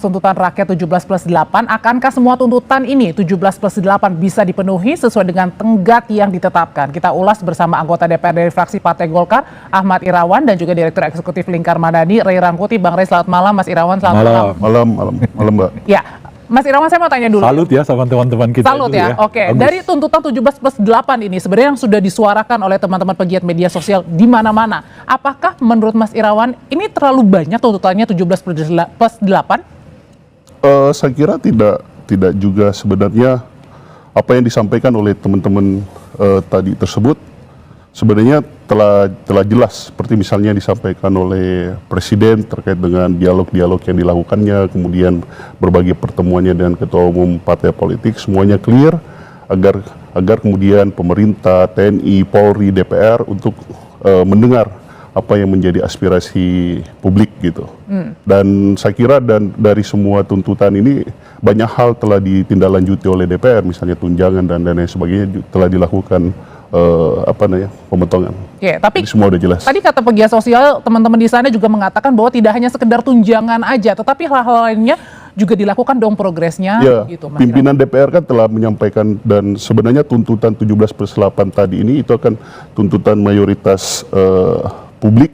tuntutan rakyat 17+8, akankah semua tuntutan ini 17+8 bisa dipenuhi sesuai dengan tenggat yang ditetapkan? Kita ulas bersama anggota DPR dari fraksi Partai Golkar, Ahmad Irawan, dan juga Direktur Eksekutif Lingkar Madani, Ray Rangkuti. Bang Ray, selamat malam. Mas Irawan, selamat malam. Malam, Mbak. Ya, Mas Irawan, saya mau tanya dulu. Salut ya sama teman-teman kita. Salut ya. Oke. Bagus. Dari tuntutan 17+8 ini sebenarnya yang sudah disuarakan oleh teman-teman pegiat media sosial di mana-mana. Apakah menurut Mas Irawan ini terlalu banyak tuntutannya 17+8? Saya kira tidak juga sebenarnya apa yang disampaikan oleh teman-teman tadi tersebut sebenarnya telah jelas, seperti misalnya disampaikan oleh Presiden terkait dengan dialog-dialog yang dilakukannya, kemudian berbagai pertemuannya dengan ketua umum partai politik, semuanya clear agar kemudian pemerintah, TNI, Polri, DPR untuk mendengar apa yang menjadi aspirasi publik gitu. Dan saya kira dari semua tuntutan ini banyak hal telah ditindaklanjuti oleh DPR, misalnya tunjangan dan lain sebagainya telah dilakukan pemotongan. Oke, tapi jadi semua udah jelas. Tadi kata pegiat sosial, teman-teman di sana juga mengatakan bahwa tidak hanya sekedar tunjangan aja, tetapi hal-hal lainnya juga dilakukan dong progresnya. Ya, gitu, Mas pimpinan DPR kan telah menyampaikan, dan sebenarnya tuntutan 17+8 tadi ini itu akan tuntutan mayoritas publik,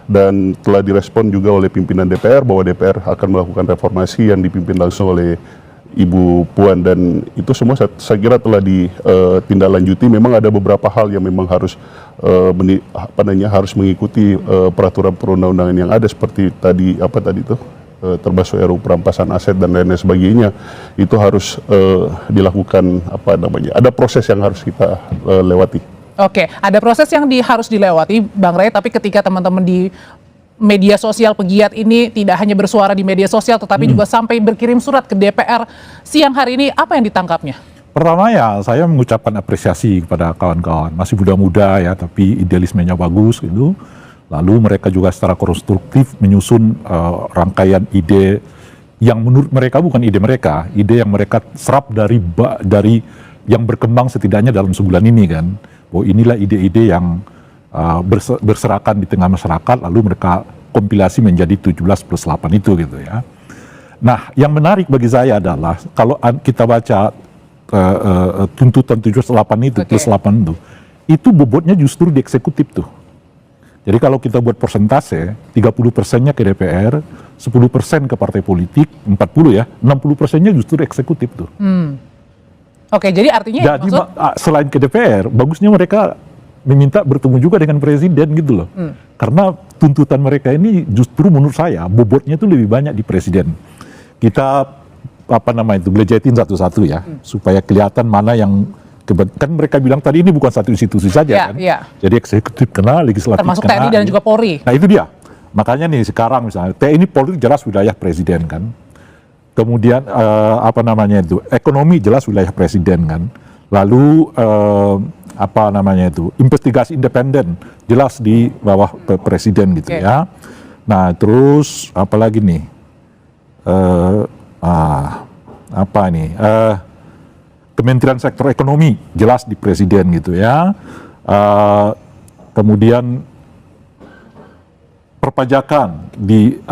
dan telah direspon juga oleh pimpinan DPR bahwa DPR akan melakukan reformasi yang dipimpin langsung oleh Ibu Puan, dan itu semua saya kira telah ditindaklanjuti. Memang ada beberapa hal yang memang harus harus mengikuti peraturan perundang-undangan yang ada, seperti tadi termasuk RUU perampasan aset dan lain sebagainya. Itu harus dilakukan ada proses yang harus kita lewati. Oke, ada proses yang harus dilewati, Bang Ray, tapi ketika teman-teman di media sosial pegiat ini tidak hanya bersuara di media sosial, tetapi juga sampai berkirim surat ke DPR siang hari ini, apa yang ditangkapnya? Pertama ya, saya mengucapkan apresiasi kepada kawan-kawan, masih muda-muda ya, tapi idealismenya bagus gitu. Lalu mereka juga secara konstruktif menyusun rangkaian ide yang menurut mereka bukan ide mereka, ide yang mereka serap dari yang berkembang setidaknya dalam sebulan ini kan. Bahwa inilah ide-ide yang berserakan di tengah masyarakat, lalu mereka kompilasi menjadi 17+8 itu gitu ya. Nah, yang menarik bagi saya adalah kalau kita baca tuntutan 17+8 itu, plus 8 itu bobotnya justru di eksekutif tuh. Jadi kalau kita buat persentase, 30%-nya ke DPR, 10% ke partai politik, 40 ya, 60%-nya justru eksekutif tuh. Oke, jadi artinya jadi selain ke DPR, bagusnya mereka meminta bertemu juga dengan presiden gitu loh. Karena tuntutan mereka ini justru menurut saya bobotnya itu lebih banyak di presiden. Kita belejetin satu-satu ya, supaya kelihatan mana yang kan mereka bilang tadi ini bukan satu institusi saja kan. Jadi eksekutif kena, legislatif termasuk kena. TNI dan juga Polri. Nah itu dia. Makanya nih sekarang misalnya TNI Polri jelas wilayah presiden kan. Kemudian ekonomi jelas wilayah presiden kan. Lalu investigasi independen jelas di bawah presiden gitu ya. Nah terus apalagi nih Kementerian Sektor Ekonomi jelas di presiden gitu ya. Kemudian perpajakan jadi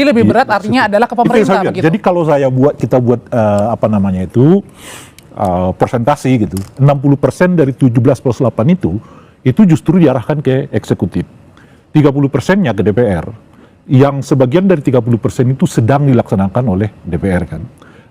lebih berat artinya adalah ke pemerintah begitu. Jadi kalau kita buat persentasi gitu, 60% dari 17+8 itu justru diarahkan ke eksekutif, 30%-nya ke DPR, yang sebagian dari 30% itu sedang dilaksanakan oleh DPR kan,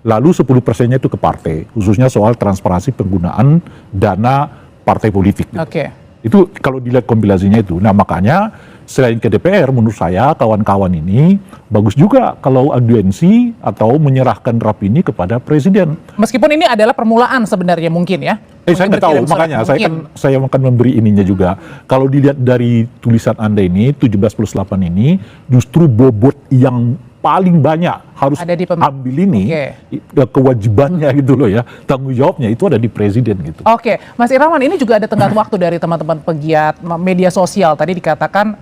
lalu 10%-nya itu ke partai, khususnya soal transparansi penggunaan dana partai politik gitu. Itu kalau dilihat kompilasinya itu. Nah makanya selain ke DPR, menurut saya kawan-kawan ini bagus juga kalau audiensi atau menyerahkan draft ini kepada presiden. Meskipun ini adalah permulaan sebenarnya mungkin ya. Saya nggak tahu, makanya saya akan memberi ininya juga. Kalau dilihat dari tulisan Anda ini, 17+8 ini justru bobot yang paling banyak harus ambil ini, kewajibannya gitu loh ya, tanggung jawabnya itu ada di presiden gitu. Oke, Mas Irawan, ini juga ada tenggat waktu dari teman-teman pegiat media sosial. Tadi dikatakan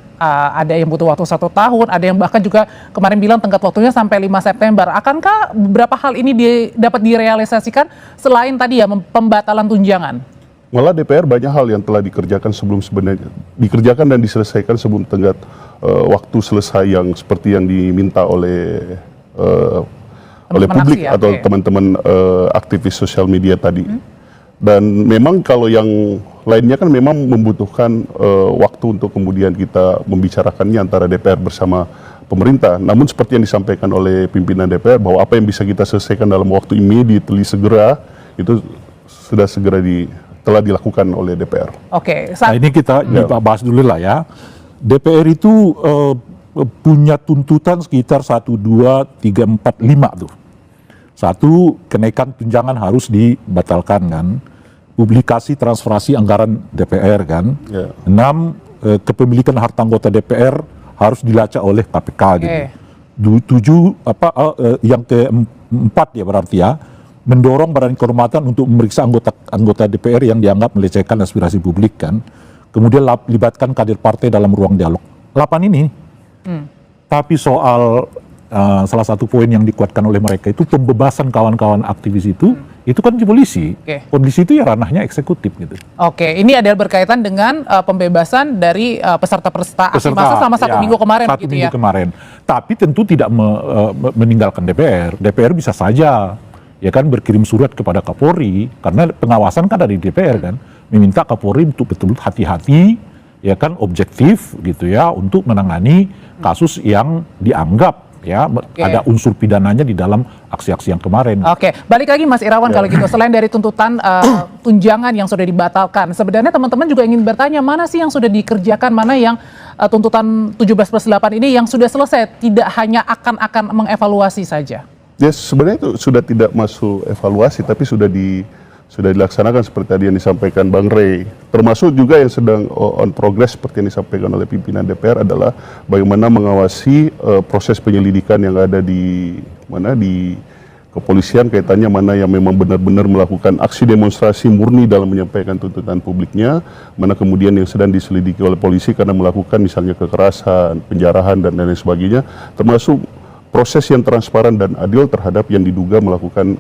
ada yang butuh waktu 1 tahun, ada yang bahkan juga kemarin bilang tenggat waktunya sampai 5 September. Akankah beberapa hal ini dapat direalisasikan selain tadi ya pembatalan tunjangan? Malah DPR banyak hal yang telah dikerjakan dikerjakan dan diselesaikan sebelum tenggat waktu selesai yang seperti yang diminta oleh oleh Teman-teman publik aksi ya, atau oke. teman-teman aktivis sosial media tadi. Dan memang kalau yang lainnya kan memang membutuhkan waktu untuk kemudian kita membicarakannya antara DPR bersama pemerintah. Namun seperti yang disampaikan oleh pimpinan DPR bahwa apa yang bisa kita selesaikan dalam waktu immediately segera itu sudah telah dilakukan oleh DPR. Oke, Nah ini kita bahas dulu lah ya. DPR itu punya tuntutan sekitar 1, 2, 3, 4, 5 tuh. Satu, kenaikan tunjangan harus dibatalkan kan. Publikasi transferasi anggaran DPR kan. Ya. 6, kepemilikan harta anggota DPR harus dilacak oleh KPK gitu. Oke. 7, yang keempat ya berarti ya, mendorong Badan Kehormatan untuk memeriksa anggota DPR yang dianggap melecehkan aspirasi publik kan. Kemudian libatkan kader partai dalam ruang dialog. 8 ini. Tapi soal salah satu poin yang dikuatkan oleh mereka itu pembebasan kawan-kawan aktivis itu kan di polisi. Oke. Polisi itu ya ranahnya eksekutif gitu. Oke, ini ada berkaitan dengan pembebasan dari peserta aksi massa selama 1 minggu kemarin Satu gitu minggu ya. kemarin. Tapi tentu tidak meninggalkan DPR. DPR bisa saja ya kan berkirim surat kepada Kapolri karena pengawasan kan dari DPR kan, meminta Kapolri untuk betul-betul hati-hati ya kan, objektif gitu ya untuk menangani kasus yang dianggap ya ada unsur pidananya di dalam aksi-aksi yang kemarin. Oke, balik lagi Mas Irawan kalau gitu, selain dari tuntutan tunjangan yang sudah dibatalkan, sebenarnya teman-teman juga ingin bertanya mana sih yang sudah dikerjakan, mana yang tuntutan 17+8 ini yang sudah selesai, tidak hanya akan mengevaluasi saja. Ya sebenarnya itu sudah tidak masuk evaluasi, tapi sudah dilaksanakan seperti tadi yang disampaikan Bang Rey. Termasuk juga yang sedang on progress seperti yang disampaikan oleh pimpinan DPR adalah bagaimana mengawasi proses penyelidikan yang ada di kepolisian, kaitannya mana yang memang benar-benar melakukan aksi demonstrasi murni dalam menyampaikan tuntutan publiknya, mana kemudian yang sedang diselidiki oleh polisi karena melakukan misalnya kekerasan, penjarahan dan lain sebagainya, termasuk proses yang transparan dan adil terhadap yang diduga melakukan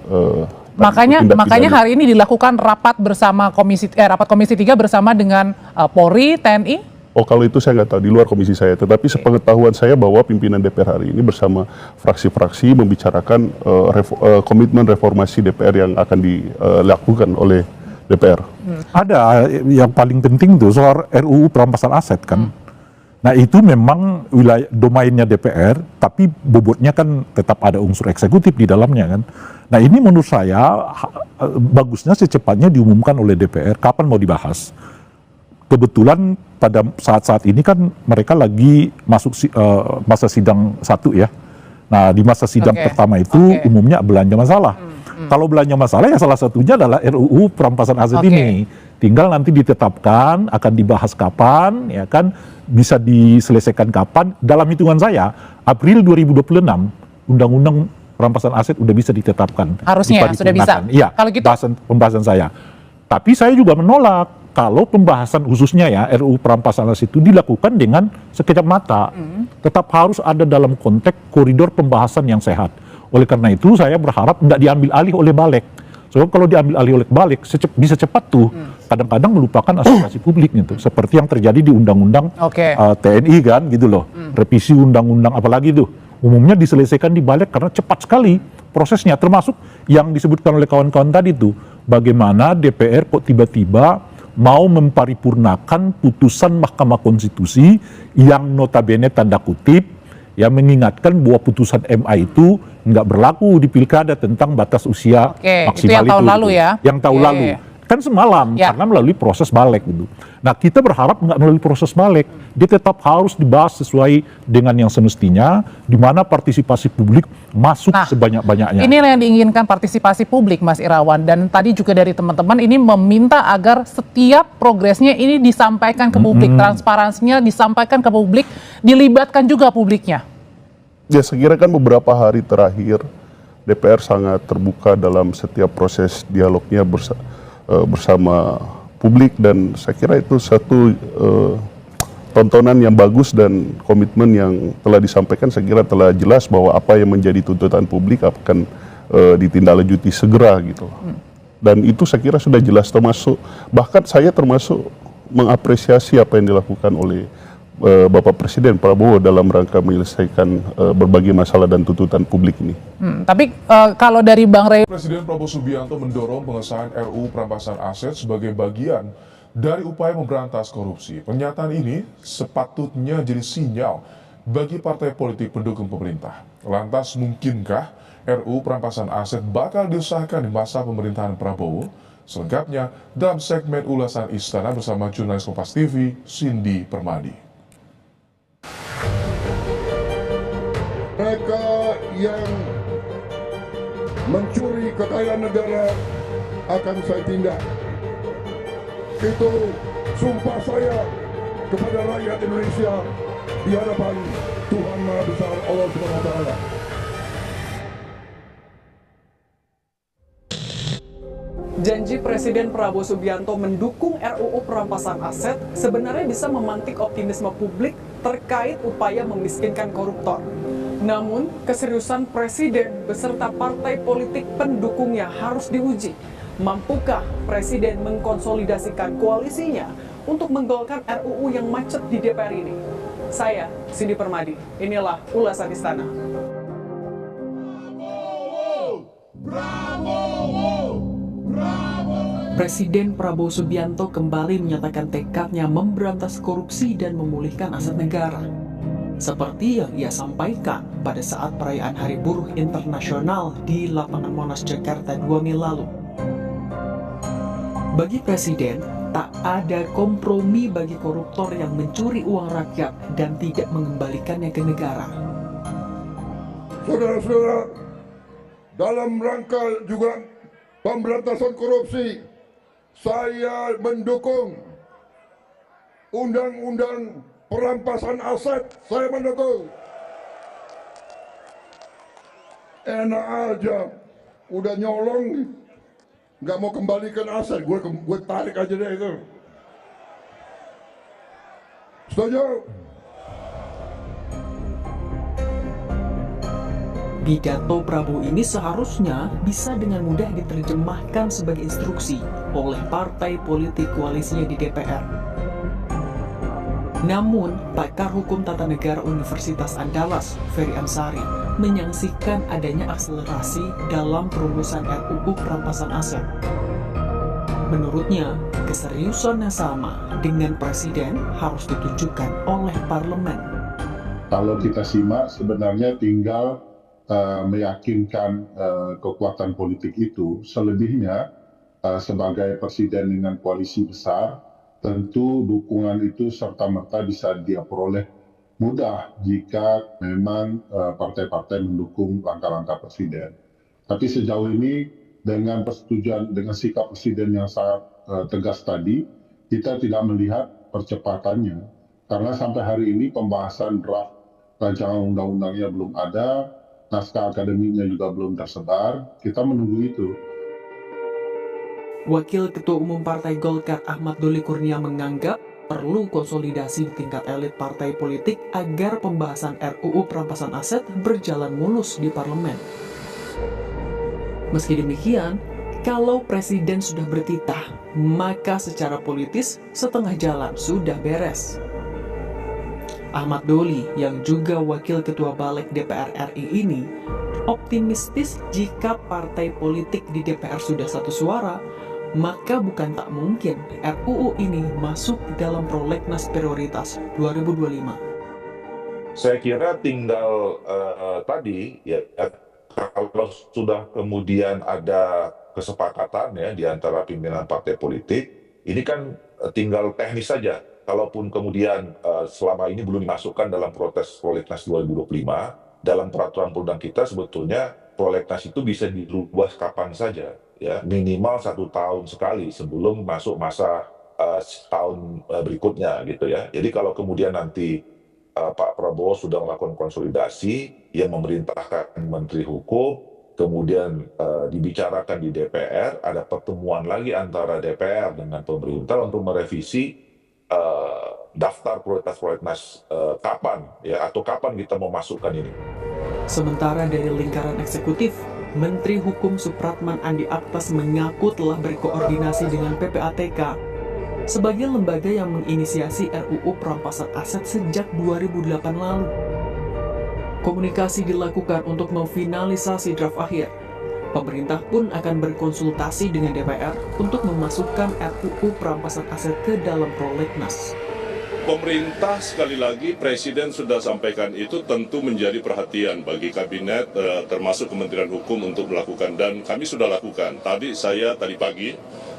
Makanya hari ini dilakukan rapat bersama rapat komisi 3 bersama dengan Polri, TNI. Oh kalau itu saya nggak tahu, di luar komisi saya. Tetapi sepengetahuan saya bahwa pimpinan DPR hari ini bersama fraksi-fraksi membicarakan komitmen reformasi DPR yang akan dilakukan oleh DPR. Ada yang paling penting tuh soal RUU perampasan aset kan. Nah itu memang wilayah domainnya DPR, tapi bobotnya kan tetap ada unsur eksekutif di dalamnya kan. Nah ini menurut saya bagusnya secepatnya diumumkan oleh DPR kapan mau dibahas. Kebetulan pada saat-saat ini kan mereka lagi masuk masa sidang 1 ya. Nah di masa sidang pertama itu umumnya belanja masalah. Kalau belanja masalah ya salah satunya adalah RUU perampasan aset ini. Tinggal nanti ditetapkan akan dibahas kapan, ya kan, bisa diselesaikan kapan. Dalam hitungan saya April 2026 undang-undang perampasan aset udah bisa ditetapkan. Harusnya sudah bisa. Iya. Kalau gitu pembahasan saya. Tapi saya juga menolak kalau pembahasan khususnya ya RUU perampasan aset itu dilakukan dengan sekejap mata. Tetap harus ada dalam konteks koridor pembahasan yang sehat. Oleh karena itu saya berharap tidak diambil alih oleh Balek. Sebab kalau diambil alih oleh Balek bisa cepat tuh kadang-kadang melupakan aspirasi publik gitu. Seperti yang terjadi di undang-undang TNI kan gitu loh. Revisi undang-undang apalagi tuh. Umumnya diselesaikan di Balek karena cepat sekali prosesnya. Termasuk yang disebutkan oleh kawan-kawan tadi tuh. Bagaimana DPR kok tiba-tiba mau memparipurnakan putusan Mahkamah Konstitusi yang notabene tanda kutip yang mengingatkan bahwa putusan MA itu nggak berlaku di pilkada tentang batas usia maksimal itu. Yang tahun lalu ya? Yang tahun lalu. Kan semalam, karena melalui proses Balek gitu. Nah kita berharap nggak melalui proses Balek. Dia tetap harus dibahas sesuai dengan yang semestinya, di mana partisipasi publik masuk sebanyak-banyaknya. Inilah yang diinginkan partisipasi publik, Mas Irawan. Dan tadi juga dari teman-teman ini meminta agar setiap progresnya ini disampaikan ke publik. Transparansinya disampaikan ke publik, dilibatkan juga publiknya. Ya saya kira kan beberapa hari terakhir DPR sangat terbuka dalam setiap proses dialognya bersama publik, dan saya kira itu satu tontonan yang bagus dan komitmen yang telah disampaikan. Saya kira telah jelas bahwa apa yang menjadi tuntutan publik akan ditindaklanjuti segera gitu. Dan itu saya kira sudah jelas, termasuk bahkan saya termasuk mengapresiasi apa yang dilakukan oleh Bapak Presiden Prabowo dalam rangka menyelesaikan berbagai masalah dan tuntutan publik ini. Tapi kalau dari Bang Rey, Presiden Prabowo Subianto mendorong pengesahan RUU perampasan aset sebagai bagian dari upaya memberantas korupsi. Pernyataan ini sepatutnya jadi sinyal bagi partai politik pendukung pemerintah. Lantas mungkinkah RUU perampasan aset bakal disahkan di masa pemerintahan Prabowo? Selengkapnya dalam segmen ulasan Istana bersama jurnalis Kompas TV, Cindy Permadi. Mereka yang mencuri kekayaan negara akan saya tindak. Itu sumpah saya kepada rakyat Indonesia di hadapan Tuhan Maha Besar Allah Subhanahu wa Ta'ala. Janji Presiden Prabowo Subianto mendukung RUU perampasan aset sebenarnya bisa memantik optimisme publik terkait upaya memiskinkan koruptor. Namun, keseriusan Presiden beserta partai politik pendukungnya harus diuji. Mampukah Presiden mengkonsolidasikan koalisinya untuk menggolkan RUU yang macet di DPR ini? Saya, Cindy Permadi. Inilah ulasan Istana. Presiden Prabowo Subianto kembali menyatakan tekadnya memberantas korupsi dan memulihkan aset negara. Seperti yang ia sampaikan pada saat perayaan Hari Buruh Internasional di Lapangan Monas, Jakarta 2 Mei lalu. Bagi Presiden, tak ada kompromi bagi koruptor yang mencuri uang rakyat dan tidak mengembalikannya ke negara. Saudara-saudara, dalam rangka juga pemberantasan korupsi, saya mendukung undang-undang perampasan aset. Saya mendukung. Enak aja, udah nyolong, nggak mau kembalikan aset, gue tarik aja deh itu. Setuju? Pidato Prabowo ini seharusnya bisa dengan mudah diterjemahkan sebagai instruksi oleh partai politik koalisinya di DPR. Namun, pakar hukum tata negara Universitas Andalas, Ferry Amsari, menyaksikan adanya akselerasi dalam perumusan RUU perampasan aset. Menurutnya, keseriusan yang sama dengan Presiden harus ditunjukkan oleh parlemen. Kalau kita simak, sebenarnya tinggal meyakinkan kekuatan politik itu. Selebihnya, sebagai presiden dengan koalisi besar, tentu dukungan itu serta-merta bisa dia peroleh mudah jika memang partai-partai mendukung langkah-langkah presiden. Tapi sejauh ini dengan persetujuan, dengan sikap presiden yang sangat tegas tadi, kita tidak melihat percepatannya. Karena sampai hari ini pembahasan draft rancangan undang-undangnya belum ada, naskah akademiknya juga belum tersebar, kita menunggu itu. Wakil Ketua Umum Partai Golkar Ahmad Doli Kurnia menganggap perlu konsolidasi di tingkat elit partai politik agar pembahasan RUU perampasan aset berjalan mulus di parlemen. Meski demikian, kalau Presiden sudah bertitah, maka secara politis setengah jalan sudah beres. Ahmad Doli yang juga Wakil Ketua Balik DPR RI ini optimistis jika partai politik di DPR sudah satu suara, maka bukan tak mungkin RUU ini masuk dalam prolegnas prioritas 2025. Saya kira tinggal tadi ya, kalau sudah kemudian ada kesepakatan ya di antara pimpinan partai politik, ini kan tinggal teknis saja. Kalaupun kemudian selama ini belum dimasukkan dalam prolegnas 2025, dalam peraturan perundang kita sebetulnya prolegnas itu bisa dirubah kapan saja, ya minimal 1 tahun sekali sebelum masuk masa tahun berikutnya gitu ya. Jadi kalau kemudian nanti Pak Prabowo sudah melakukan konsolidasi yang memerintahkan Menteri Hukum, kemudian dibicarakan di DPR, ada pertemuan lagi antara DPR dengan pemerintah untuk merevisi daftar prioritas-prioritas kapan ya, atau kapan kita mau masukkan ini. Sementara dari lingkaran eksekutif, Menteri Hukum Supratman Andi Aktas mengaku telah berkoordinasi dengan PPATK sebagai lembaga yang menginisiasi RUU perampasan aset sejak 2008 lalu. Komunikasi dilakukan untuk memfinalisasi draft akhir. Pemerintah pun akan berkonsultasi dengan DPR untuk memasukkan RUU perampasan aset ke dalam prolegnas. Pemerintah, sekali lagi Presiden sudah sampaikan itu tentu menjadi perhatian bagi Kabinet, termasuk Kementerian Hukum untuk melakukan, dan kami sudah lakukan. Tadi pagi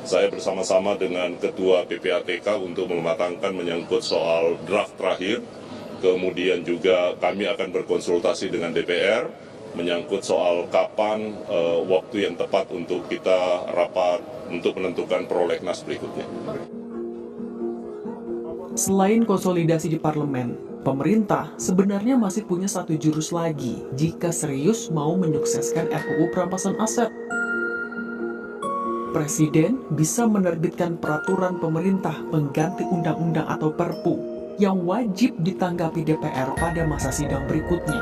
saya bersama-sama dengan Ketua PPATK untuk mematangkan menyangkut soal draft terakhir. Kemudian juga kami akan berkonsultasi dengan DPR menyangkut soal kapan waktu yang tepat untuk kita rapat untuk menentukan prolegnas berikutnya. Selain konsolidasi di parlemen, pemerintah sebenarnya masih punya satu jurus lagi jika serius mau menyukseskan RUU perampasan aset. Presiden bisa menerbitkan peraturan pemerintah pengganti undang-undang atau Perpu yang wajib ditanggapi DPR pada masa sidang berikutnya.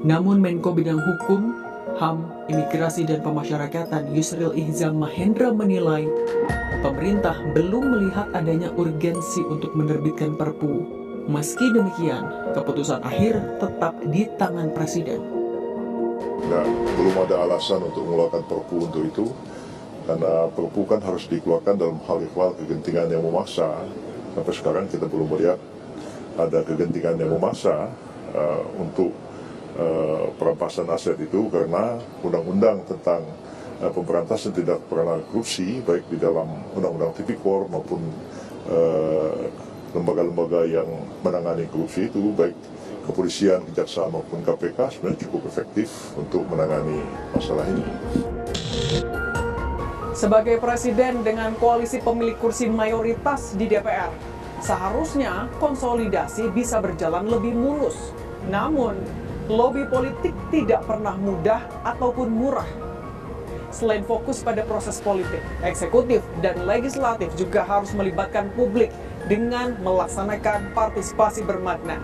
Namun Menko Bidang Hukum, HAM, Imigrasi dan Pemasyarakatan Yusril Ihzam Mahendra menilai pemerintah belum melihat adanya urgensi untuk menerbitkan Perpu. Meski demikian, keputusan akhir tetap di tangan Presiden. Dan belum ada alasan untuk mengeluarkan Perpu untuk itu, karena Perpu kan harus dikeluarkan dalam hal ihwal kegentingan yang memaksa. Sampai sekarang kita belum melihat ada kegentingan yang memaksa untuk perampasan aset itu, karena undang-undang tentang pemberantasan tindak pidana korupsi baik di dalam undang-undang tipikor maupun lembaga-lembaga yang menangani korupsi itu baik kepolisian, kejaksaan maupun KPK sebenarnya cukup efektif untuk menangani masalah ini. Sebagai presiden dengan koalisi pemilik kursi mayoritas di DPR, seharusnya konsolidasi bisa berjalan lebih mulus. Namun, lobi politik tidak pernah mudah ataupun murah. Selain fokus pada proses politik, eksekutif dan legislatif juga harus melibatkan publik dengan melaksanakan partisipasi bermakna.